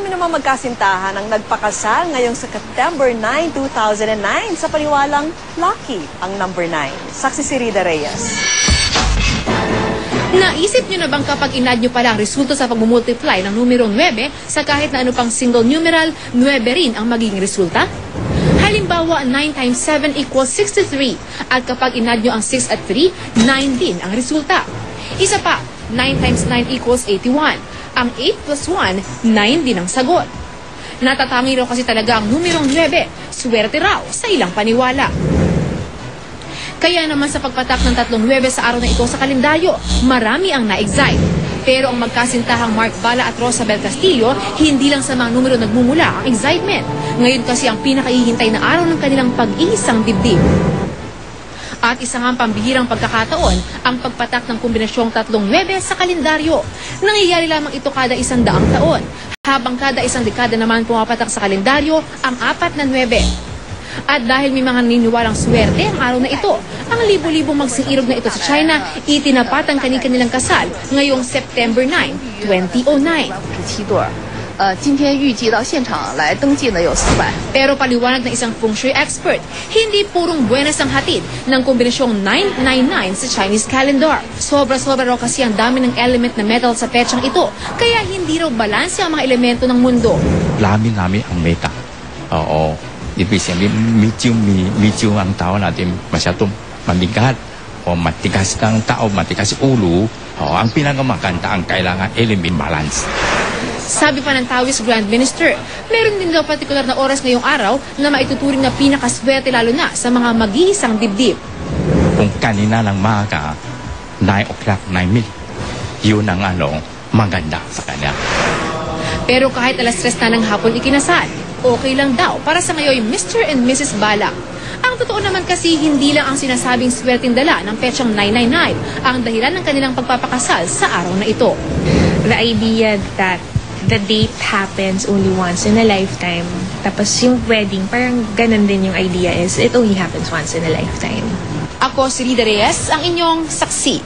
Marami namang magkasintahan ang nagpakasal ngayong September 9, 2009 sa paniwalang lucky ang number 9. Saksi si Rida Reyes. Naisip nyo na bang kapag inad nyo pala ang resulta sa pagmumultiply ng numerong 9 sa kahit na ano pang single numeral, 9 rin ang magiging resulta? Halimbawa, 9 times 7 equals 63 at kapag inad nyo ang 6 at 3, 9 din ang resulta. Isa pa, 9 times 9 equals 81. Ang 8 plus 1, 9 din ang sagot. Natatangi raw kasi talaga ang numerong 9, swerte raw sa ilang paniwala. Kaya naman sa pagpatak ng 3 9 sa araw na ito sa kalendaryo, marami ang na-excite. Pero ang magkasintahang Mark Bala at Rosabel Castillo, hindi lang sa mga numero nagmumula ang excitement. Ngayon kasi ang pinakahihintay na araw ng kanilang pag-iisang dibdib. At isa nga pambihirang pagkakataon ang pagpatak ng kombinasyong 3 9 sa kalendaryo. Nangyayari lamang ito kada 100 taon, habang kada 1 dekada naman pumapatak sa kalendaryo ang 4 na 9. At dahil may mga naniniwalang swerte ang araw na ito, ang libo-libong magsing-irog na ito sa China, itinapat ang kanilang kasal ngayong September 9, 2009. Pero paliwanag ng isang feng shui expert, hindi purong buenas ang hatid ng kombinasyong 999 sa Chinese calendar. Sobra-sobra raw kasi ang dami ng element na metal sa petsang ito, kaya hindi raw balanse ang mga elemento ng mundo. Lami-lami ang meta. Oo. Ibig sabihin, medyo ang tao natin masyadong mabigat o matigas ng tao, matigas ulo. Ang pinakamaganda ang kailangan element balance. Sabi pa ng Taoist Grand Minister, meron din daw partikular na oras ngayong araw na maituturing na pinakaswerte lalo na sa mga mag-iisang dibdib. Kung kanina lang maga, 9 o'clock, 9 minutes, yun ang maganda sa kanya. Pero kahit alas 3 na ng hapon ikinasal, okay lang daw para sa ngayon Mr. and Mrs. Bala. Ang totoo naman kasi hindi lang ang sinasabing swerteng dala ng petsang 999 ang dahilan ng kanilang pagpapakasal sa araw na ito. The idea that the date happens only once in a lifetime. Tapos yung wedding, parang ganun din yung idea is it only happens once in a lifetime. Ako si Rida Reyes, ang inyong saksi.